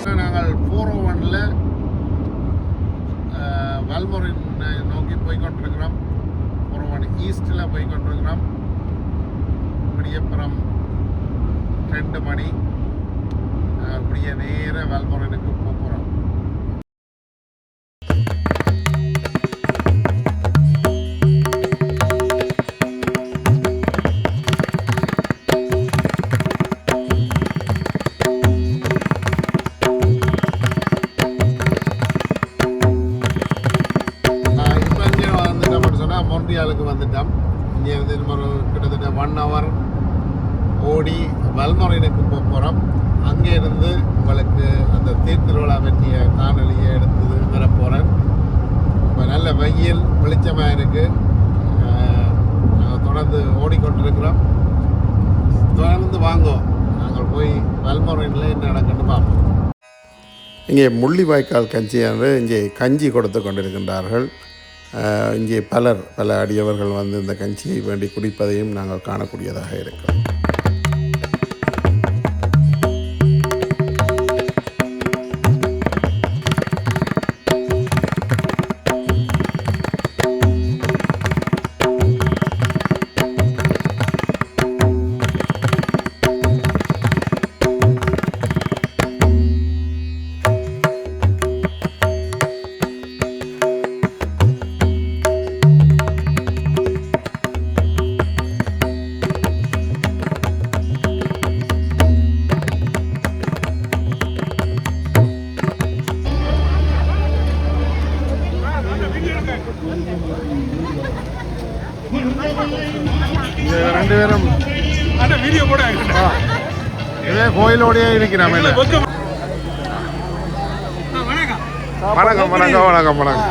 நாங்கள் 401 வல்மோரின் நோக்கி போய்கொண்டிருக்கிறோம். 401 ஈஸ்டில் போய்கொண்டிருக்கிறோம். விடியப்புறம் 2 மணி. அப்படியே நேர வல்மோரினுக்கு போகிறோம். மொன்றியாலுக்கு வந்துட்டோம். இங்கே இருந்து ஒரு கிட்டத்தட்ட 1 hour ஓடி வல்மோரினுக்கு போகிறோம். அங்கே இருந்து உங்களுக்கு அந்த தேர்திருவிழா பற்றிய காணொலியை எடுத்து வரப்போகிறேன். இப்போ நல்ல வெயில் வெளிச்சமாக இருக்குது. நாங்கள் தொடர்ந்து ஓடிக்கொண்டிருக்கிறோம். தொடர்ந்து வாங்குவோம். நாங்கள் போய் வல்மோரினில் என்ன நடக்குன்னு பார்ப்போம். இங்கே முள்ளிவாய்க்கால் கஞ்சியானது இங்கே கஞ்சி கொடுத்து கொண்டிருக்கின்றார்கள். இங்கே பல அடியவர்கள் வந்து இந்த கஞ்சியை வேண்டி குடிப்பதையும் நாங்கள் காணக்கூடியதாக இருக்கிறோம். ரெண்டு பேரும் வீடியோ கூட இதே கோயிலோடையே இருக்கிறான். வணக்கம் வணக்கம் வணக்கம் வணக்கம்.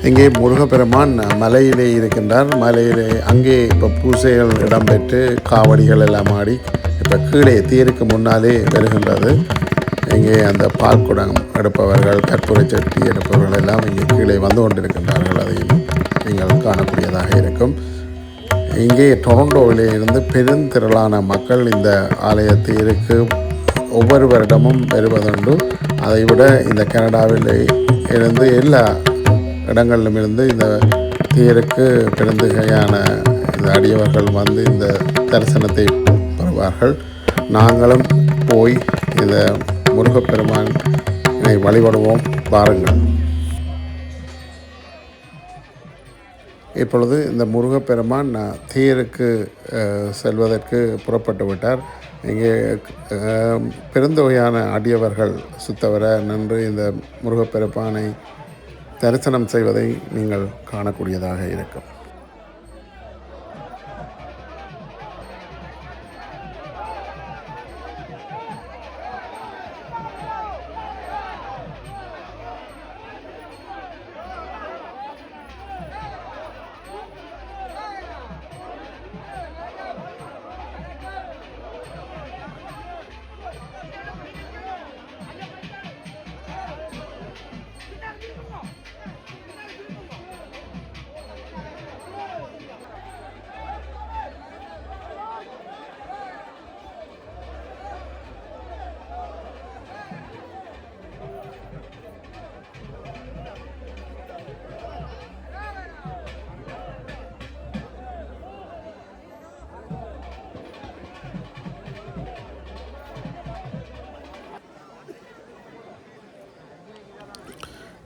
இங்கே முருகப்பெருமான் மலையிலே இருக்கின்றார். மலையிலே அங்கே இப்போ பூசைகள் இடம்பெற்று காவடிகள் எல்லாம் ஆடி இப்போ கீழே தேருக்கு முன்னாலே வருகின்றது. இங்கே அந்த பால்குடம் எடுப்பவர்கள், கற்பூரை சட்டி எடுப்பவர்கள் எல்லாம் இங்கே கீழே வந்து கொண்டிருக்கின்றார்கள். அதையும் நீங்கள் காணக்கூடியதாக இருக்கும். இங்கே டொரண்டோவிலே இருந்து பெருந்திரளான மக்கள் இந்த ஆலய தேருக்கு ஒவ்வொரு வருடமும் வருவதுண்டு. அதைவிட இந்த கனடாவில் இருந்து எல்லா இடங்களிலுமிருந்து இந்த தேருக்கு பெருந்தகையான இந்த அடியவர்கள் வந்து இந்த தரிசனத்தை பெறுவார்கள். நாங்களும் போய் இந்த முருகப்பெருமானை வழிபடுவோம். பாருங்கள். இப்பொழுது இந்த முருகப்பெருமான் தேருக்கு செல்வதற்கு புறப்பட்டு விட்டார். இங்கே பெருந்தொகையான அடியவர்கள் சுத்தவர நின்று இந்த முருகப்பெருமானை தரிசனம் செய்வதை நீங்கள் காணக்கூடியதாக இருக்கும்.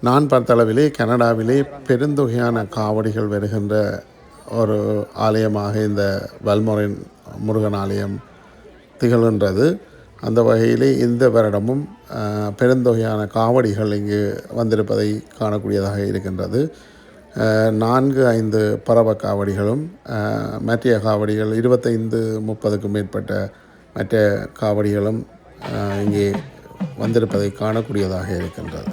நான் பார்த்தளவிலே கனடாவிலே பெருந்தொகையான காவடிகள் வருகின்ற ஒரு ஆலயமாக இந்த வல்மொரின் முருகன் ஆலயம் திகழ்கின்றது. அந்த வகையிலே இந்த வருடமும் பெருந்தொகையான காவடிகள் இங்கு வந்திருப்பதை காணக்கூடியதாக இருக்கின்றது. 4-5 பரவ காவடிகளும் மற்ற காவடிகள் 25-30க்கும் மேற்பட்ட மற்ற காவடிகளும் இங்கே வந்திருப்பதை காணக்கூடியதாக இருக்கின்றது.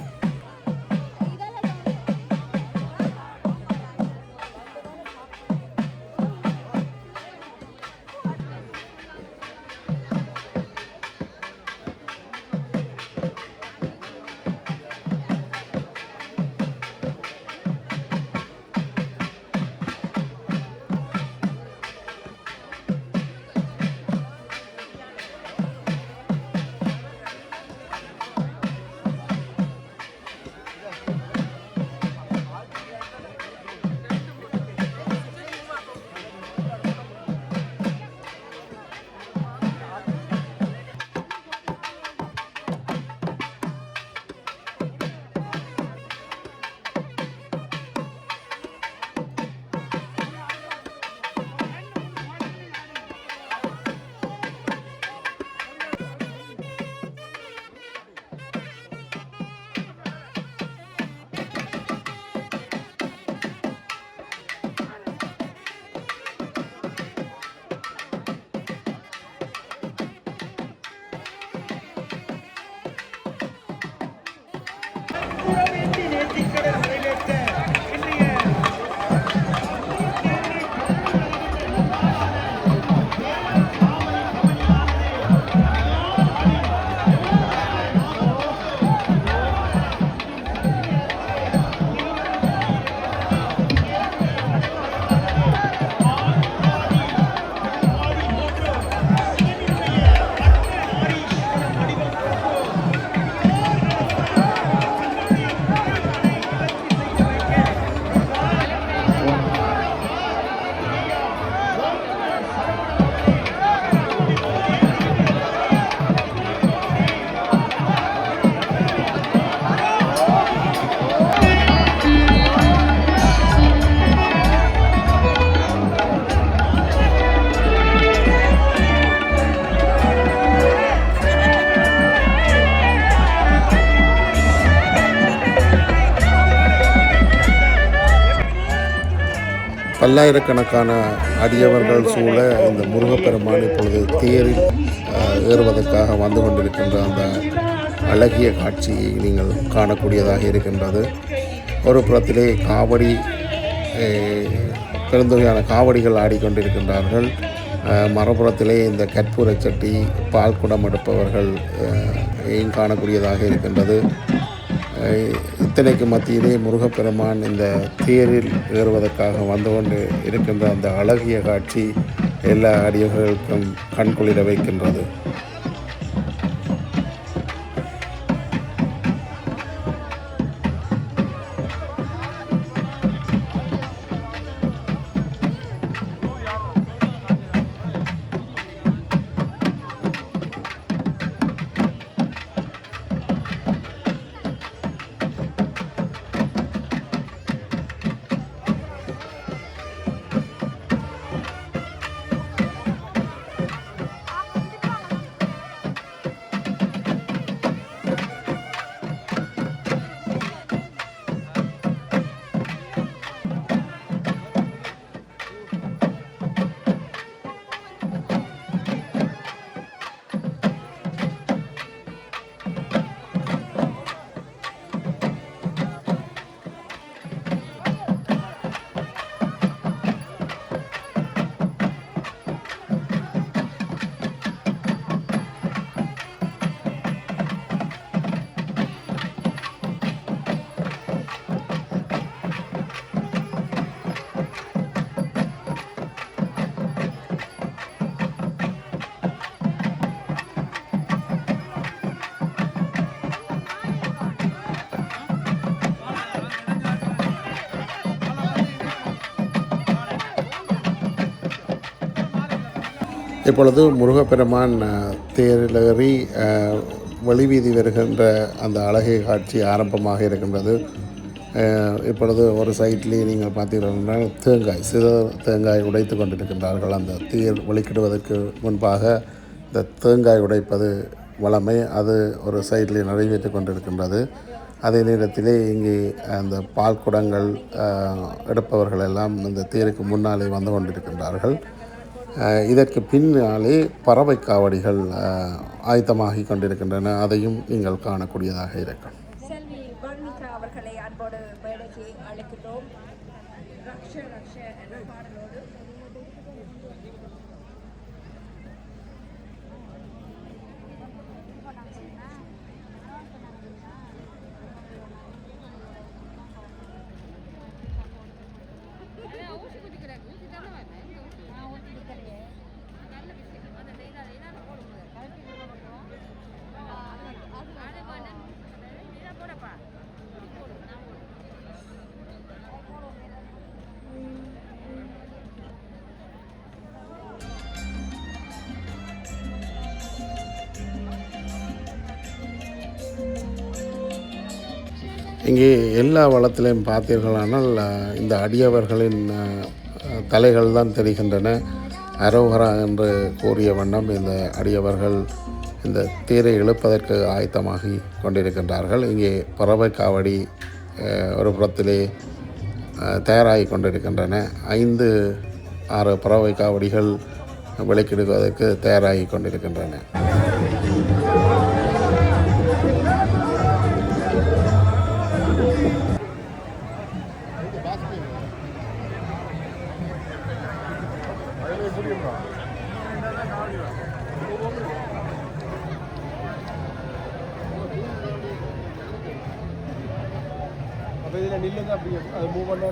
பல்லாயிரக்கணக்கான அடியவர்கள் சூழ இந்த முருகப்பெருமான் இப்பொழுது தேரில் ஏறுவதற்காக வந்து கொண்டிருக்கின்ற அந்த அழகிய காட்சியை நீங்கள் காணக்கூடியதாக இருக்கின்றது. ஒரு புறத்திலே காவடி பெருந்தொகையான காவடிகள் ஆடிக்கொண்டிருக்கின்றார்கள். மறுபுறத்திலே இந்த கற்பூர சட்டி பால் குடம் எடுப்பவர்கள் காணக்கூடியதாக இருக்கின்றது. இத்தனைக்கு மத்தியிலே முருகப்பெருமான் இந்த தேரில் ஏறுவதற்காக வந்து கொண்டு இருக்கின்ற அந்த அழகிய காட்சி எல்லா அடியவர்களுக்கும் கண்குளிர வைக்கின்றது. இப்பொழுது முருகப்பெருமான் தேரிலேறி வெளிவீதி வருகின்ற அந்த அழகிய காட்சி ஆரம்பமாக இருக்கின்றது. இப்பொழுது ஒரு சைட்லேயே நீங்கள் பார்த்தீர்கள் தேங்காய் தேங்காய் உடைத்து கொண்டிருக்கின்றார்கள். அந்த தேர் வெளிக்கிடுவதற்கு முன்பாக இந்த தேங்காய் உடைப்பது வளமை, அது ஒரு சைட்லேயே நடைபெற்று கொண்டிருக்கின்றது. அதே நேரத்திலே இங்கே அந்த பால் குடங்கள் எடுப்பவர்கள் எல்லாம் இந்த தேருக்கு முன்னாலே வந்து கொண்டிருக்கின்றார்கள். இதற்கு பின்னாலே பறவை காவடிகள் ஆயத்தமாகி கொண்டிருக்கின்றன. அதையும் நீங்கள் காணக்கூடியதாக இருக்கும். அவர்களை அன்போடு மேடைக்கு அழைக்கின்றோம். ரக்ஷ ரக்ஷ என்ற பாடலோடு இங்கே எல்லா வளத்திலையும் பார்த்தீர்களானால் இந்த அடியவர்களின் தலைகள் தான் தெரிகின்றன. அரோகரா என்று கூறிய வண்ணம் இந்த அடியவர்கள் இந்த தேரை இழுப்பதற்கு ஆயத்தமாகி கொண்டிருக்கின்றார்கள். இங்கே பறவை காவடி ஒரு புறத்திலே தயாராகி கொண்டிருக்கின்றன. 5-6 பறவை காவடிகள் விளக்கெடுப்பதற்கு தயாராகி கொண்டிருக்கின்றன. அப்போ இதில் நில்லுங்க, அப்படி அது மூவ் பண்ண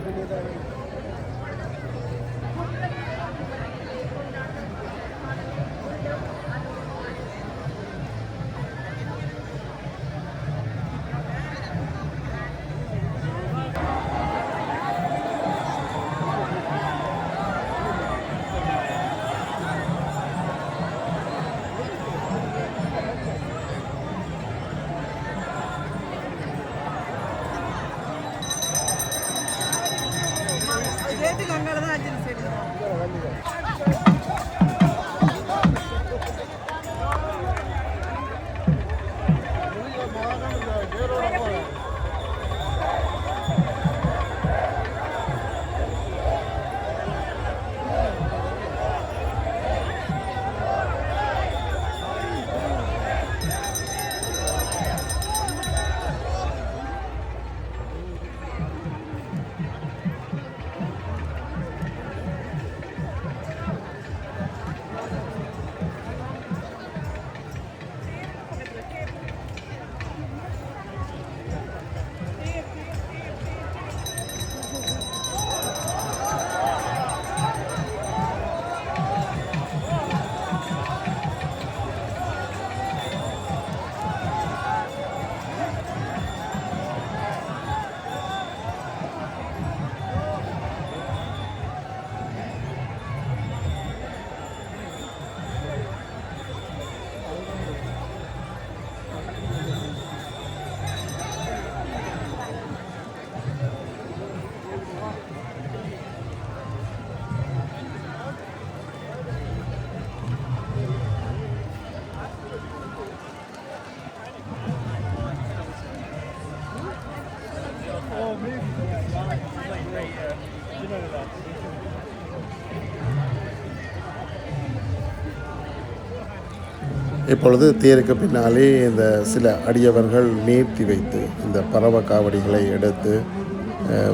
இப்பொழுது தேருக்கு பின்னாலே இந்த சில அடியவர்கள் நீட்டி வைத்து இந்த பறவை காவடிகளை எடுத்து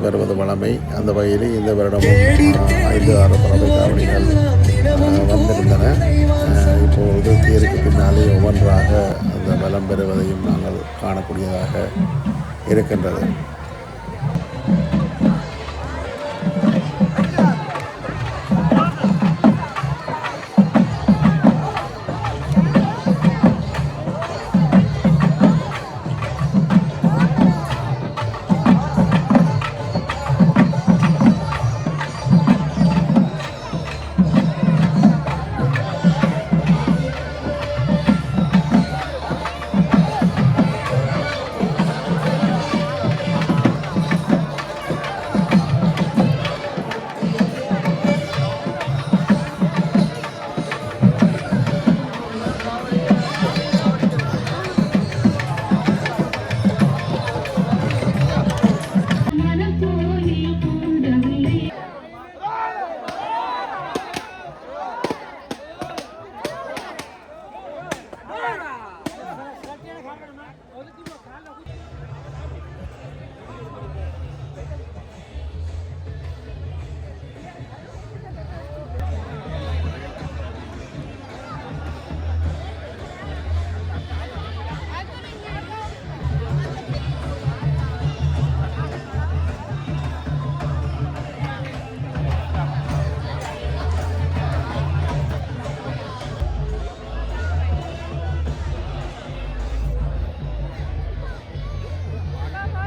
வருவது வழமை. அந்த வகையில் இந்த வருடமும் 5-6 பறவை காவடிகள் வந்திருந்தன. இப்பொழுது தேருக்கு பின்னாலே ஒவ்வொன்றாக அந்த வலம் பெறுவதையும் நாங்கள் காணக்கூடியதாக இருக்கின்றது.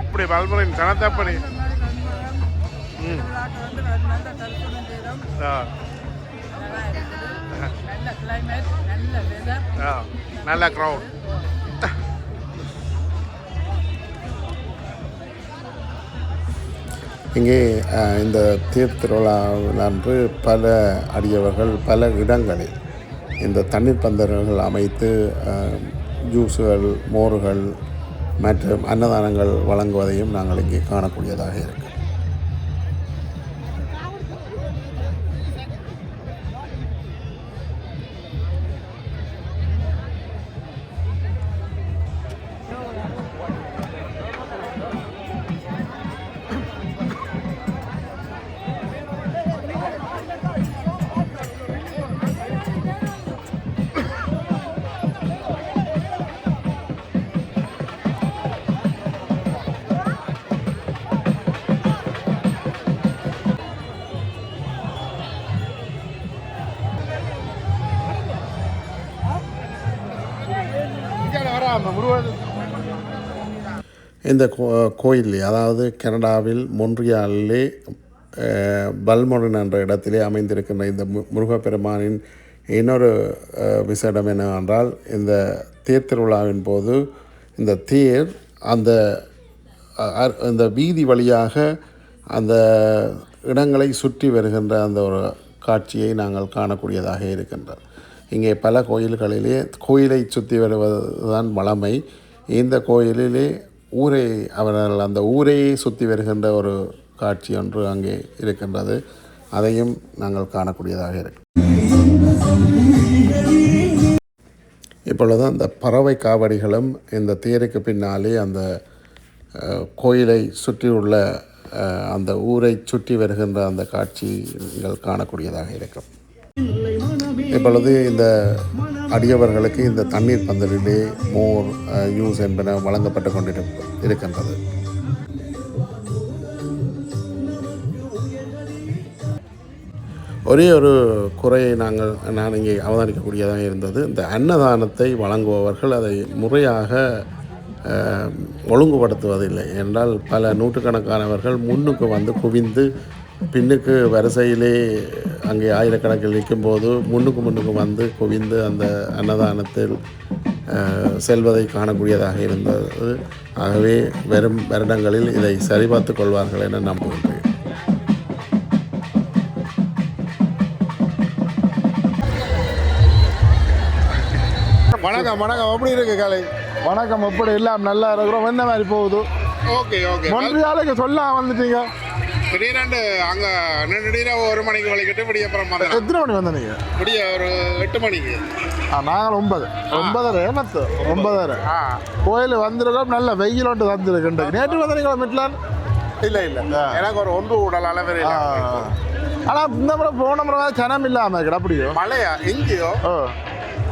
எப்படி வல்முறையின் கணத்தப்படி ம் நல்ல தரிசனம் செய்தோம். நல்லா இருக்குது. நல்ல கிளைமேட், நல்ல வெதர். நல்ல க்ரௌட். இங்கே இந்த தீர்த்திருவிழாவில் அன்று பல அடியவர்கள் பல இடங்களில் இந்த தண்ணீர் பந்தல்கள் அமைத்து ஜூஸுகள், மோர்கள் மற்றும் அன்னதானங்கள் வழங்குவதையும் நாங்கள் இங்கே காணக்கூடியதாக இருக்கு. இந்த கோயிலே, அதாவது கனடாவில் மொன்றியாலிலே பல்மொரன் என்ற இடத்திலே அமைந்திருக்கின்ற இந்த முருகப்பெருமானின் இன்னொரு விசேடம் என்னவென்றால், இந்த தேர் திருவிழாவின் போது இந்த தேர் அந்த வீதி வழியாக அந்த இடங்களை சுற்றி வருகின்ற அந்த ஒரு காட்சியை நாங்கள் காணக்கூடியதாக இருக்கின்றது. இங்கே பல கோயில்களிலே கோயிலை சுற்றி வருவதுதான் வழமை. இந்த கோயிலிலே அவர்கள் அந்த ஊரையே சுற்றி வருகின்ற ஒரு காட்சி ஒன்று அங்கே இருக்கின்றது. அதையும் நாங்கள் காணக்கூடியதாக இருக்கு. இப்பொழுது அந்த பறவை காவடிகளும் இந்த தேருக்கு பின்னாலே அந்த கோயிலை சுற்றியுள்ள அந்த ஊரை சுற்றி வருகின்ற அந்த காட்சிகள் காணக்கூடியதாக இருக்கும். இப்பொழுது இந்த அடியவர்களுக்கு இந்த தண்ணீர் பந்தலிலே மோர், யூஸ் என்பன வழங்கப்பட்டு கொண்டிருக்கின்றது. ஒரே ஒரு குறையை நான் இங்கே அவதானிக்கக்கூடியதாக இருந்தது. இந்த அன்னதானத்தை வழங்குபவர்கள் அதை முறையாக ஒழுங்குபடுத்துவதில்லை. என்றால் பல நூற்றுக்கணக்கானவர்கள் முன்னுக்கு வந்து குவிந்து பின்னுக்கு வரிசையிலே அங்கே ஆயிரக்கணக்கில் நிற்கும்போது முன்னுக்கு வந்து குவிந்து அந்த அன்னதானத்தில் செல்வதை காணக்கூடியதாக இருந்தது. ஆகவே வரும் வருடங்களில் இதை சரிபார்த்து கொள்வார்கள் என நம்புகின்றேன். வணக்கம். எப்படி இருக்கு காலை? வணக்கம். எப்படி எல்லாம் நல்லா இருக்கிறோம். என்ன மாதிரி போகுது? ஓகே. மொன்றியாலுக்கு சொல்ல வந்துட்டீங்க. திடீரெண்டு அங்கே திடீரென 1 மணிக்கு வலிக்கிட்டு விடிய அப்புறம் எத்தனை மணி வந்தீங்க? விடிய ஒரு 8 மணிக்கு. நாங்கள் 9:30 கோயில் வந்திருக்கோம். நல்ல வெயில் ஒன்று வந்துருக்கு. நேற்று வந்தீங்களா மிட்லான்? இல்லை எனக்கு ஒரு 1 உடல் அளவில். ஆனால் இந்த முறை போன முறை ஜனம் இல்லாமல் இருக்குது. அப்படியோ மழையா எங்கேயோ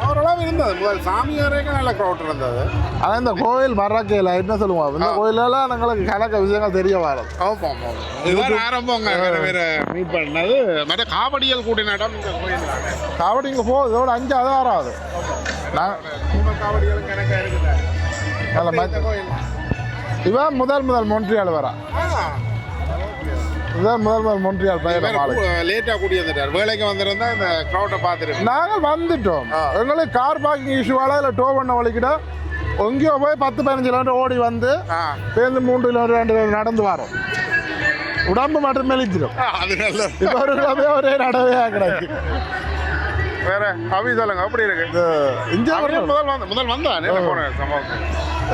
அவரெல்லாம் இருந்தது. முதல் சாமி வரைக்கும் நல்ல க்ரௌட் இருந்தது. ஆனால் இந்த கோயில் வர்றக்கையில் என்ன சொல்லுவோம், இந்த கோயிலெல்லாம் எங்களுக்கு கணக்க விஷயங்கள் தெரிய வரும். இதுதான் ஆரம்பங்க. வேறு மீட் பண்ணது மற்ற காவடியல் கூட்டின இடம் இந்த கோயில். காவடி இங்கே போகுது. இதோட 5 ஆறாவது காவடிகளும் கணக்காக இருக்குது. கோயில் இவன் முதல் மொன்றியால் வரா. இதுதான் முதல் மொன்றியால் லேட்டாக கூட்டி வந்துட்டார். வேலைக்கு வந்திருந்தா இந்த க்ரௌட்டை பார்த்துட்டு நாங்கள் வந்துட்டோம். எங்களுக்கு கார் பார்க்கிங் இஷ்யூவால் இல்லை டோ பண்ண வலிக்கிட்ட எங்கேயோ போய் 10-15 கிலோமீட்டர் ஓடி வந்து சேர்ந்து 3 கிலோமீட்டர் 2 கிலோமீட்டர் நடந்து வரோம். உடம்பு மட்டும் மெலிச்சிடும். அது நல்ல இப்போ ஒரு ஒரே நடவே கிடக்கு. வேற அவி சொல்லுங்க. அப்படி இருக்கு. இந்தியா முதல் வந்தான் சம்பவம்.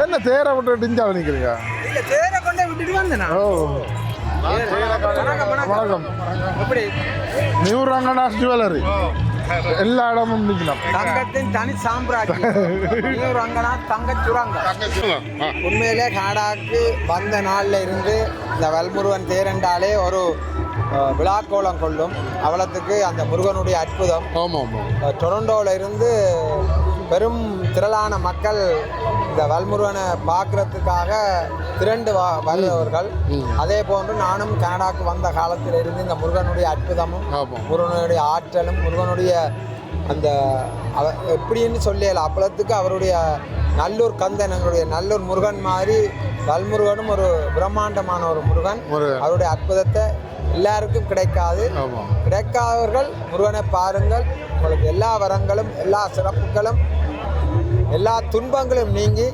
என்ன தேரை விட்டு இந்தியாவில் நிற்கிறீங்க? தேரை கொண்டே விட்டுட்டு வந்தேன். வணக்கம். நியூ ரங்கநாத் ஜுவல்லரி எல்லா இடமும் நிற்கணும். தங்கத்தின் தனி சாம்ராஜ்யம் நியூ ரங்கநாத் தங்க சுரங்கம். உண்மையிலே கனடாவுக்கு வந்த நாளில் இருந்து இந்த வல்முருகன் தேரண்டாலே ஒரு விழாக்கோலம் கொள்ளும். அவலத்துக்கு அந்த முருகனுடைய அற்புதம். டொரண்டோவில் இருந்து பெரும் திரளான மக்கள் இந்த வல்முருகனை பார்க்கறதுக்காக திரண்டு வருபவர்கள். அதே போன்று நானும் கனடாவுக்கு வந்த காலத்தில் இருந்து இந்த முருகனுடைய அற்புதமும் முருகனுடைய ஆற்றலும் முருகனுடைய அந்த எப்படின்னு சொல்லல அப்பளத்துக்கு அவருடைய நல்லூர் கந்தன், எங்களுடைய நல்லூர் முருகன் மாதிரி வல்முருகனும் ஒரு பிரம்மாண்டமான ஒரு முருகன். அவருடைய அற்புதத்தை எல்லாருக்கும் கிடைக்காது. கிடைக்காதவர்கள் முருகனை பாருங்கள். உங்களுக்கு எல்லா வரங்களும் எல்லா சிறப்புகளும் எல்லா துன்பங்களும் நீங்கி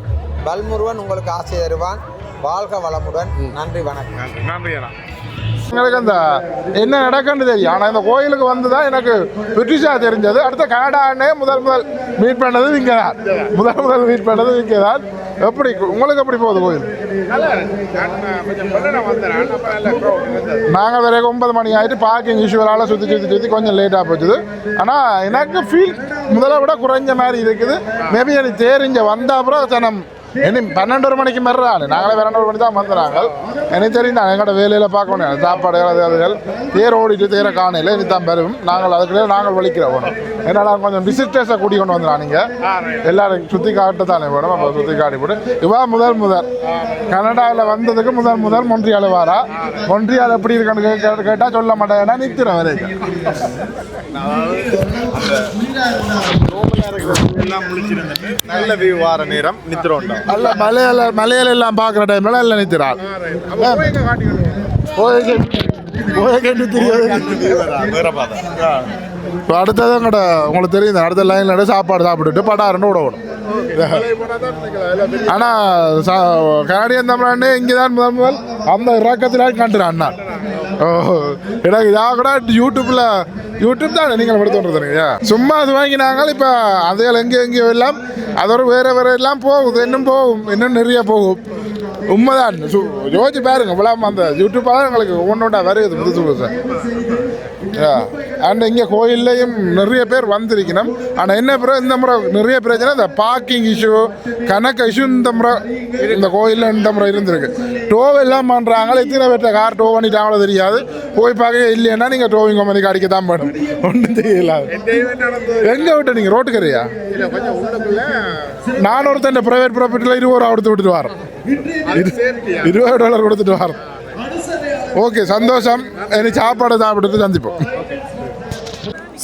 வல்முருகன் உங்களுக்கு ஆசை தருவான். வாழ்க வளமுடன். நன்றி, வணக்கம். நன்றி. எங்களுக்கு அந்த என்ன நடக்குன்னு தெரியும். ஆனால் இந்த கோயிலுக்கு வந்து தான் எனக்கு பிரிட்டிஷாக தெரிஞ்சது. அடுத்த கனடானே முதல் மீட் பண்ணது இங்கே தான். முதல் மீட் பண்ணது இங்கே தான். எப்படி உங்களுக்கு எப்படி போகுது கோயில்? நாங்கள் வேற 9 மணி ஆகிட்டு பார்க்கிங் இஷ்யூவால் சுற்றி கொஞ்சம் லேட்டாக போச்சுது. ஆனால் எனக்கு ஃபீல் முதல்ல விட குறைஞ்ச மாதிரி இருக்குது. மேபி எனக்கு தெரிஞ்ச வந்த அப்புறம் ஜனம் இனி 12 மணிக்கு மாரிறாங்க. நாங்களே 12 மணி தான் வந்துடுறாங்க. எனக்கு தெரியும் நான் எங்களோட வேலையில் பார்க்கணும். சாப்பாடு அதுகள் தேர் ஓடிட்டு தேரை காணையில் இனி தான் பெறும். நாங்கள் அதுக்குள்ளே நாங்கள் வலிக்கிறோம் வேணும். ஏன்னா நாங்கள் கொஞ்சம் விசிட்டர்ஸை கூட்டி கொண்டு வந்துடலாம். நீங்கள் எல்லாரும் சுற்றி காட்டு தானே வேணும். அப்போ சுற்றி காட்டி போட்டு இவா முதல் கனடாவில் வந்ததுக்கு முதல் மொன்றியால் வாரா. மொன்றியால் எப்படி இருக்குன்னு கேட்டால் சொல்ல மாட்டேன். ஏன்னா நிற்கிறேன் வரைக்கும் நல்ல வியூ வார நேரம் நித்திரோம். அல்ல மலையில எல்லாம் பார்க்குற டைம்ல எல்லாம் நிற்கிறாள். இப்போ அடுத்தது எங்கட உங்களுக்கு தெரியும். அடுத்த லைனில் சாப்பாடு சாப்பிட்டுட்டு படாருன்னு விடணும். ஆனால் கனடியன் தமிழ்நாடு இங்கே தான் முதல் அந்த இறக்கத்தில் கண்டுறான் அண்ணா. எனக்கு இதாக கூட யூடியூப் தானே நீங்கள் படுத்துறீங்க. சும்மா அது வாங்கினாங்க. இப்போ அதுகள் எங்கேயோ எல்லாம் அதோட வேறு எல்லாம் போகுது. இன்னும் நிறைய போகும். உண்மைதான். யோசிச்சு பாருங்க. இவ்வளோ அந்த யூடியூப்பாக எங்களுக்கு ஒவ்வொன்றா வருது புதுசு. அண்ட் இங்கே கோயில்லையும் நிறைய பேர் வந்திருக்கணும். ஆனால் என்ன பிறகு இந்த முறை நிறைய பிரச்சனை இந்த பார்க்கிங் இஷ்யூ கணக்கு இஷ்யூ இந்த கோயிலில் இந்த முறை இருந்திருக்கு. டோவ் எல்லாம் பண்ணுறாங்க. எத்தனை பேர்ட்ட கார் டோவ் பண்ணிட்டாங்களோ தெரியாது. போய் பார்க்க இல்லைன்னா நீங்கள் டோவிங் கம்பெனிக்கு அடிக்க தான் போடும். ஒன்றும் தெரியல. எங்கே விட்டு நீங்கள் ரோட்டுக்கரையா? நான் ஒருத்தன் ப்ரைவேட் ப்ராப்பர்ட்டியில் $20 கொடுத்து விட்டுட்டு வரேன். $20 கொடுத்துட்டு வரேன். ஓகே, சந்தோஷம். எனக்கு சாப்பாடு சாப்பிட்டு சந்திப்போம்.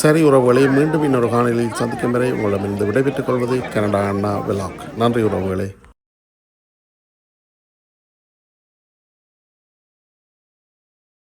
சரி உறவுகளை, மீண்டும் இன்னொரு காணொலியில் சந்திக்கும் வரை உங்களிடமிருந்து விடைபெற்றுக் கொள்வது கனடா அண்ணா விலாக். நன்றி உறவுகளே.